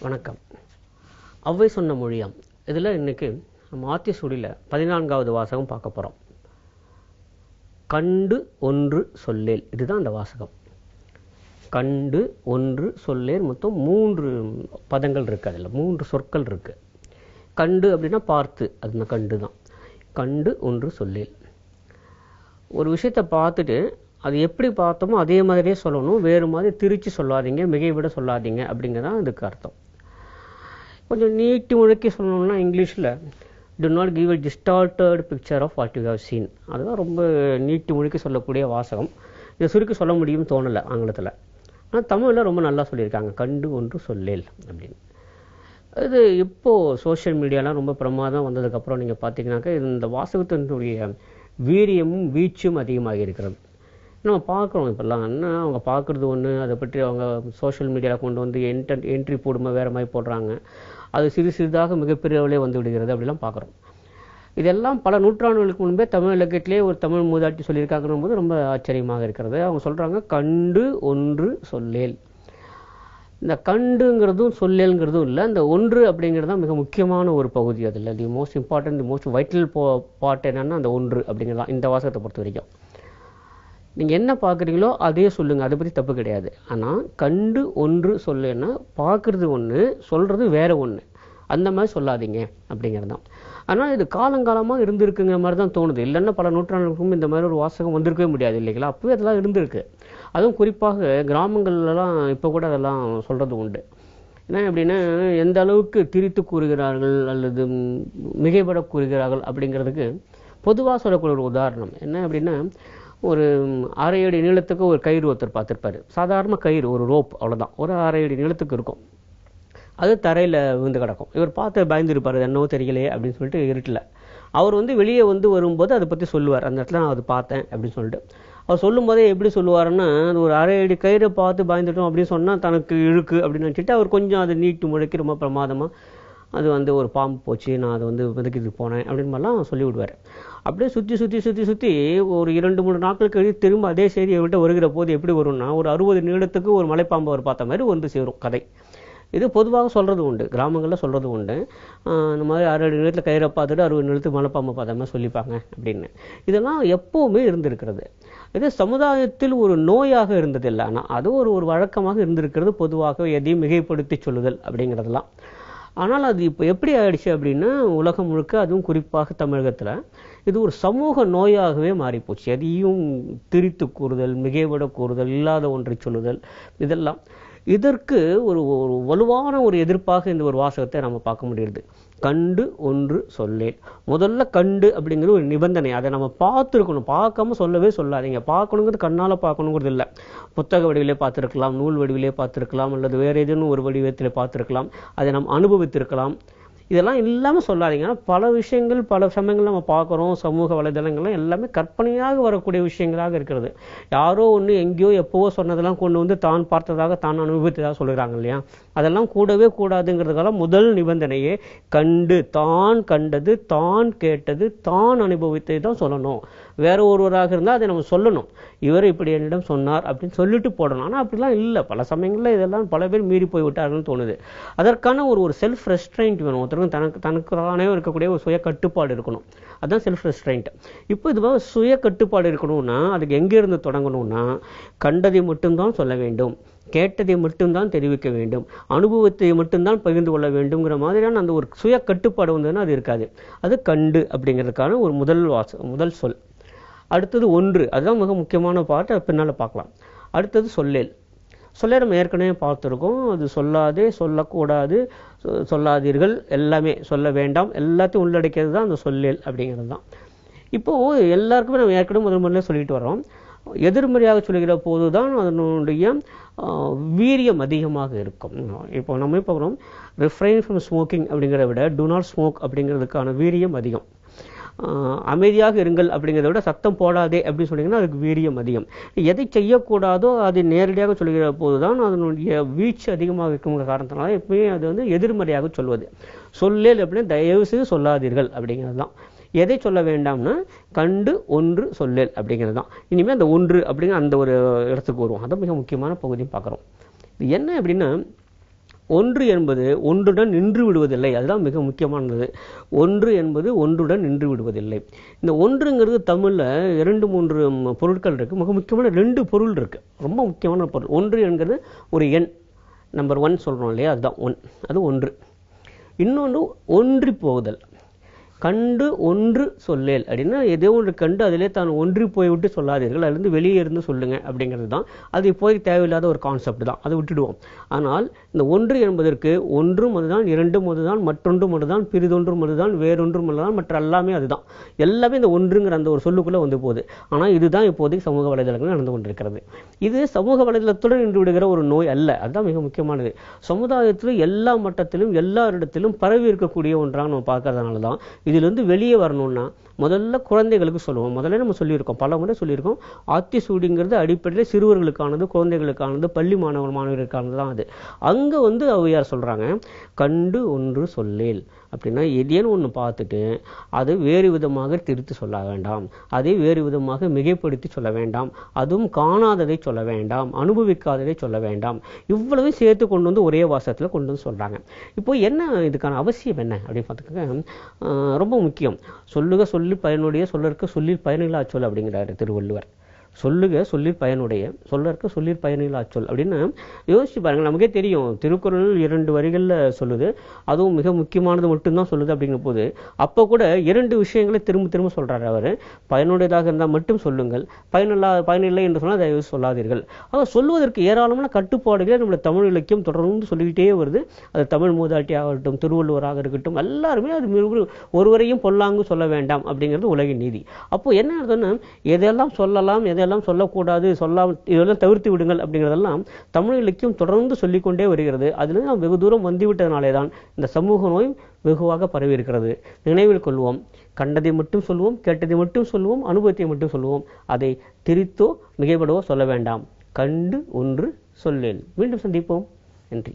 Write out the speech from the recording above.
வணக்கம். அவ்வை சொன்ன மொழியாம். இதில் இன்னைக்கு நம்ம ஆத்திசூடியில் 14வது வாசகம் பார்க்க போகிறோம். கண்டு ஒன்று சொல்லேல். இதுதான் அந்த வாசகம். கண்டு ஒன்று சொல்லேல். மொத்தம் 3 பதங்கள் இருக்குது. அதில் 3 சொற்கள் இருக்குது. கண்டு அப்படின்னா பார்த்து, அது கண்டு தான். கண்டு ஒன்று சொல்லேல். ஒரு விஷயத்தை பார்த்துட்டு அது எப்படி பார்த்தோமோ அதே மாதிரியே சொல்லணும். வேறு மாதிரி திரிச்சு சொல்லாதீங்க, மிகைவிட சொல்லாதீங்க அப்படிங்கிறதான் இதுக்கு அர்த்தம். கொஞ்சம் நீட்டி முழுக்கி சொல்லணும்னா இங்கிலீஷில் do not give a distorted picture of what you have seen. அதுதான் ரொம்ப நீட்டி முழுக்கி சொல்லக்கூடிய வாசகம். இதை சுருக்கி சொல்ல முடியும்னு தோணலை ஆங்கிலத்தில். ஆனால் தமிழில் ரொம்ப நல்லா சொல்லியிருக்காங்க. கண்டு ஒன்று சொல்லேல் அப்படின்னு. இது இப்போது சோஷியல் மீடியாலாம் ரொம்ப பிரமாதம் வந்ததுக்கப்புறம் நீங்கள் பார்த்தீங்கன்னாக்கா இந்த வாசகத்தினுடைய வீரியமும் வீச்சும் அதிகமாக இருக்கிறது. நம்ம பார்க்குறோம். இப்போல்லாம் என்ன அவங்க பார்க்குறது ஒன்று, அதை பற்றி அவங்க சோஷியல் மீடியாவில் கொண்டு வந்து என்ட்ரி போடும்போது வேறு மாதிரி போடுறாங்க. அது சிறிதாக மிகப்பெரிய அளவிலே வந்து விடுகிறது. அப்படிலாம் பார்க்குறோம். இதெல்லாம் பல நூற்றாண்டுகளுக்கு முன்பே தமிழ் இலக்கியத்திலே ஒரு தமிழ் மூதாட்டி சொல்லியிருக்காங்கன்னும் போது ரொம்ப ஆச்சரியமாக இருக்கிறது. அவங்க சொல்கிறாங்க கண்டு ஒன்று சொல்லேல். இந்த கண்டுங்கிறதும் சொல்லேல்ங்கிறதும் இல்லை, இந்த ஒன்று அப்படிங்கிறது தான் மிக முக்கியமான ஒரு பகுதி. அதில் the most important, the most vital part என்னென்னா அந்த ஒன்று அப்படிங்கிறது தான் இந்த வாசகத்தை பொறுத்த வரைக்கும். நீங்கள் என்ன பார்க்குறீங்களோ அதே சொல்லுங்கள், அதை பற்றி தப்பு கிடையாது. ஆனால் கண்டு ஒன்று சொல்லுன்னா பார்க்குறது ஒன்று, சொல்கிறது வேறு ஒன்று, அந்த மாதிரி சொல்லாதீங்க அப்படிங்கிறது தான். ஆனால் இது காலங்காலமாக இருந்திருக்குங்கிற மாதிரி தான் தோணுது. இல்லைன்னா பல நூற்றாண்டுகளுக்கும் இந்த மாதிரி ஒரு வாசகம் வந்திருக்கவே முடியாது இல்லைங்களா? அப்போவே அதெல்லாம் இருந்திருக்கு. அதுவும் குறிப்பாக கிராமங்கள்லாம் இப்போ கூட அதெல்லாம் சொல்கிறது உண்டு. ஏன்னா எப்படின்னா எந்த அளவுக்கு திரித்து கூறுகிறார்கள் அல்லது மிகைப்பட கூறுகிறார்கள் அப்படிங்கிறதுக்கு பொதுவாக சொல்லக்கூடிய ஒரு உதாரணம் என்ன அப்படின்னா, ஒரு 1/2 அடி நீளத்துக்கு ஒரு கயிறு ஒருத்தர் பார்த்துருப்பார். சாதாரண கயிறு, ஒரு ரோப், அவ்வளோதான். ஒரு 1/2 அடி நீளத்துக்கு இருக்கும். அது தரையில் விழுந்து கிடக்கும். இவர் பார்த்து பயந்துருப்பார், என்னவோ தெரியலையே அப்படின்னு சொல்லிட்டு இருட்டில். அவர் வெளியே வரும்போது அதை பற்றி சொல்லுவார். அந்த இடத்துல நான் அது பார்த்தேன் அப்படின்னு சொல்லிட்டு. அவர் சொல்லும் போதே எப்படி சொல்லுவாருன்னா, அது ஒரு 1/2 அடி கயிறை பார்த்து பயந்துட்டோம் அப்படின்னு சொன்னால் தனக்கு இழுக்கு அப்படின்னு நினச்சிட்டு அவர் கொஞ்சம் அதை நீட்டு முழக்கி ரொம்ப பிரமாதமாக அது ஒரு பாம்பு போச்சு, நான் அதை மிதக்கிட்டு போனேன் அப்படின்னு மாதிரிலாம் சொல்லி விடுவார். அப்படியே சுற்றி ஒரு 2-3 நாட்கள் கழித்து திரும்ப அதே செய்தி விட்டு வருகிற போது எப்படி வரும்னா, ஒரு 60 நீளத்துக்கு ஒரு மலைப்பாம்பு அவர் பார்த்த மாதிரி சேரும் கதை. இது பொதுவாக சொல்கிறது உண்டு, கிராமங்களில் சொல்கிறது உண்டு. இந்த மாதிரி 1/2 அடி நீளத்தில் கயிறை பார்த்துட்டு 60 நீளத்துக்கு மலைப்பாம்பு பார்த்த மாதிரி சொல்லிப்பாங்க அப்படின்னு. இதெல்லாம் எப்போவுமே இருந்திருக்கிறது. இது சமுதாயத்தில் ஒரு நோயாக இருந்ததில்லை, ஆனால் அது ஒரு வழக்கமாக இருந்திருக்கிறது. பொதுவாக எதையும் மிகைப்படுத்தி சொல்லுதல் அப்படிங்கிறதெல்லாம். ஆனால் அது இப்போ எப்படி ஆயிடுச்சு அப்படின்னா, உலகம் முழுக்க, அதுவும் குறிப்பாக தமிழகத்தில் இது ஒரு சமூக நோயாகவே மாறிப்போச்சு. எதையும் திரித்து கூறுதல், மிகைவிட கூறுதல், இல்லாத ஒன்றை சொல்லுதல், இதெல்லாம். இதற்கு ஒரு வலுவான ஒரு எதிர்ப்பாக இந்த ஒரு வாசகத்தை நம்ம பார்க்க முடியுது. கண்டு ஒன்று சொல்லேல். முதல்ல கண்டு அப்படிங்கிற ஒரு நிபந்தனை, அதை நம்ம பார்த்துருக்கணும். பார்க்காம சொல்லவே சொல்லாதீங்க. பார்க்கணுங்கிறது கண்ணால் பார்க்கணுங்கிறது இல்லை. புத்தக வடிவிலே பார்த்துருக்கலாம், நூல் வடிவிலே பார்த்துருக்கலாம், அல்லது வேறு ஏதேனும் ஒரு வடிவத்தில் பார்த்துருக்கலாம், அதை நாம் அனுபவித்திருக்கலாம். இதெல்லாம் இல்லாமல் சொல்லாதீங்க. பல விஷயங்கள் பல சமயங்கள் நம்ம பார்க்குறோம். சமூக வலைதளங்கள்லாம் எல்லாமே கற்பனையாக வரக்கூடிய விஷயங்களாக இருக்கிறது. யாரோ ஒன்று எங்கேயோ எப்போவோ சொன்னதெல்லாம் கொண்டு தான் பார்த்ததாக, தான் அனுபவித்ததாக சொல்கிறாங்க இல்லையா? அதெல்லாம் கூடவே கூடாதுங்கிறதுக்காக முதல் நிபந்தனையே கண்டு, தான் கண்டது, தான் கேட்டது, தான் அனுபவித்தது தான் சொல்லணும். வேற ஒருவராக இருந்தால் அதை நம்ம சொல்லணும். இவர் இப்படி என்னிடம் சொன்னார் அப்படின்னு சொல்லிட்டு போடணும். ஆனால் அப்படிலாம் இல்லை. பல சமயங்களில் இதெல்லாம் பல பேர் மீறி போய் விட்டார்கள்னு தோணுது. அதற்கான ஒரு செல்ஃப் ரெஸ்ட்ரெயின்ட் வேணும். ஒருத்தருக்கு தனக்குத்தானே இருக்கக்கூடிய ஒரு சுய கட்டுப்பாடு இருக்கணும். அதுதான் செல்ஃப் ரெஸ்ட்ரெயின்ட். இப்போ இதுவாக சுய கட்டுப்பாடு இருக்கணும்னா அதுக்கு எங்கேருந்து தொடங்கணும்னா, கண்டதை மட்டும்தான் சொல்ல வேண்டும், கேட்டதை மட்டும்தான் தெரிவிக்க வேண்டும், அனுபவத்தை மட்டும்தான் பகிர்ந்து கொள்ள வேண்டும்ங்கிற மாதிரியான அந்த ஒரு சுய கட்டுப்பாடு வந்ததுன்னா அது இருக்காது. அது கண்டு அப்படிங்கிறதுக்கான ஒரு முதல் சொல். அடுத்தது ஒன்று, அதுதான் மிக முக்கியமான பாட்டு, பின்னால் பார்க்கலாம். அடுத்தது சொல்லேல். சொல்லேல் நம்ம ஏற்கனவே பார்த்துருக்கோம். அது சொல்லாதே, சொல்லக்கூடாது, சொல்லாதீர்கள், எல்லாமே சொல்ல வேண்டாம், எல்லாத்தையும் உள்ளடக்கியது தான் அந்த சொல்லேல் அப்படிங்கிறது தான். இப்போது எல்லாருக்குமே நம்ம ஏற்கனவே முதல்ல சொல்லிட்டு வரோம். எதிர்மறையாக சொல்லுகிற போது தான் அதனுடைய வீரியம் அதிகமாக இருக்கும். இப்போ நம்ம பார்க்குறோம், ரிஃப்ரைன் ஃப்ரம் ஸ்மோக்கிங் அப்படிங்கிறத விட டு நாட் ஸ்மோக் அப்படிங்கிறதுக்கான வீரியம் அதிகம். அமைதியாக இருங்கள் அப்படிங்கிறத விட சத்தம் போடாதே அப்படின்னு சொன்னீங்கன்னா அதுக்கு வீரியம் அதிகம். எதை செய்யக்கூடாதோ அது நேரடியாக சொல்கிற போது தான் அதனுடைய வீச்சு அதிகமாக இருக்குங்கிற காரணத்தினால எப்பவுமே அது எதிர்மறையாக சொல்வது. சொல்லேல் அப்படின்னு தயவு செய்து சொல்லாதீர்கள் அப்படிங்கிறது தான். எதை சொல்ல வேண்டாம்னா கண்டு ஒன்று சொல்லேல் அப்படிங்கிறது தான். இனிமேல் அந்த ஒன்று அப்படிங்கிற அந்த ஒரு இடத்துக்கு வருவோம். அதை மிக முக்கியமான பகுதியும் பார்க்குறோம். இது என்ன அப்படின்னா, ஒன்று என்பது ஒன்றுடன் நின்று விடுவதில்லை. அதுதான் மிக முக்கியமானது. ஒன்று என்பது ஒன்றுடன் நின்று விடுவதில்லை. இந்த ஒன்றுங்கிறது தமிழில் 2-3 பொருட்கள் இருக்குது. மிக முக்கியமான 2 பொருள் இருக்குது. ரொம்ப முக்கியமான பொருள். ஒன்று என்கிறது ஒரு எண், நம்பர் 1 சொல்கிறோம் இல்லையா, அதுதான் ஒன், அது ஒன்று. இன்னொன்று ஒன்றி போகுதல். கண்டு ஒன்று சொல்லேல் அப்படின்னா ஏதோ ஒன்று கண்டு அதிலே தான் ஒன்றி போய்விட்டு சொல்லாதீர்கள், அதுலேருந்து வெளியே இருந்து சொல்லுங்க அப்படிங்கிறது தான். அது இப்போது தேவையில்லாத ஒரு கான்செப்ட் தான், அதை விட்டுடுவோம். ஆனால் இந்த ஒன்று என்பதற்கு ஒன்றும் அதுதான், இரண்டும் அதுதான், மற்றொன்றும் அதுதான், பிரிதொன்றும் அதுதான், வேறொன்றும் அதுதான், மற்ற எல்லாமே அதுதான். எல்லாமே இந்த ஒன்றுங்கிற அந்த ஒரு சொல்லுக்குள்ளே வந்து போகுது. ஆனால் இதுதான் இப்போதைக்கு சமூக வலைதளங்கள் நடந்து கொண்டிருக்கிறது. இது சமூக வலைதளத்துடன் நின்று விடுகிற ஒரு நோய் அல்ல. அதுதான் மிக முக்கியமானது. சமுதாயத்தில் எல்லா மட்டத்திலும் எல்லா இடத்திலும் பரவி இருக்கக்கூடிய ஒன்றாக நம்ம பார்க்கறதுனால தான் இதிலிருந்து வெளியே வரணும்னா முதல்ல குழந்தைகளுக்கு சொல்லுவோம். முதல்ல நம்ம சொல்லியிருக்கோம், பல முறை சொல்லியிருக்கோம். ஆத்திசூடிங்கிறது அடிப்படையில் சிறுவர்களுக்கானது, குழந்தைகளுக்கானது, பள்ளி மாணவர்களுக்கானது தான். அது அங்கே வந்து ஔவையார் சொல்கிறாங்க, கண்டு ஒன்று சொல்லேல் அப்படின்னா எதையும் ஒன்று பார்த்துட்டு அது வேறு விதமாக திருத்தி சொல்ல வேண்டாம், அதை வேறு விதமாக மிகைப்படுத்தி சொல்ல வேண்டாம், அதுவும் காணாததை சொல்ல வேண்டாம், அனுபவிக்காததை சொல்ல வேண்டாம். இவ்வளவு சேர்த்து கொண்டு வந்து ஒரே வாசகத்தில் கொண்டு வந்து சொல்கிறாங்க. இப்போ என்ன இதுக்கான அவசியம் என்ன அப்படின்னு பார்த்துக்கோங்க. ரொம்ப முக்கியம். சொல்லுக சொல்லி பயனுடைய, சொல்லற்கு சொல்லில் பயனில்லா சொல் அப்படிங்கிறாரு திருவள்ளுவர். சொல்லுக சொல்லில் பயனுடைய, சொல்லற்கு சொல்லில் பயனில்லா சொல் அப்படின்னு யோசிச்சு பாருங்கள். நமக்கே தெரியும், திருக்குறள் 2 வரிகளில் சொல்லுது, அதுவும் மிக முக்கியமானது மட்டும்தான் சொல்லுது. அப்படிங்கிற போது அப்போ கூட 2 விஷயங்களை திரும்ப திரும்ப சொல்கிறார் அவர். பயனுடையதாக இருந்தால் மட்டும் சொல்லுங்கள், பயனில்லை என்று சொன்னால் தயவு சொல்லாதீர்கள். ஆக சொல்வதற்கு ஏராளமான கட்டுப்பாடுகளை நம்மளோட தமிழ் இலக்கியம் தொடர்ந்து சொல்லிக்கிட்டே வருது. அது தமிழ் மூதாட்டி ஆகட்டும், திருவள்ளுவராக இருக்கட்டும், எல்லாருமே அது ஒருவரையும் பொல்லாங்கு சொல்ல வேண்டாம் அப்படிங்கிறது உலகின் நீதி. அப்போ என்ன அர்த்தம்னா, எதெல்லாம் சொல்லலாம் எதெல்லாம் சொல்லக்கூடாது, இதெல்லாம் தவிர்த்து விடுங்கள் அப்படிங்கிறதெல்லாம் தமிழ் இலக்கியம் தொடர்ந்து சொல்லிக்கொண்டே வருகிறது. அதில் நாம் வெகு தூரம் வந்துவிட்டதனாலே தான் இந்த சமூக நோய் வெகுவாக பரவி இருக்கிறது. நினைவில் கொள்வோம், கண்டதை மட்டும் சொல்லுவோம், கேட்டதை மட்டும் சொல்லுவோம், அனுபவத்தை மட்டும் சொல்லுவோம், அதை திரித்தோ மிகைப்படவோ சொல்ல வேண்டாம். கண்டு ஒன்று சொல்லேல். மீண்டும் சந்திப்போம். நன்றி.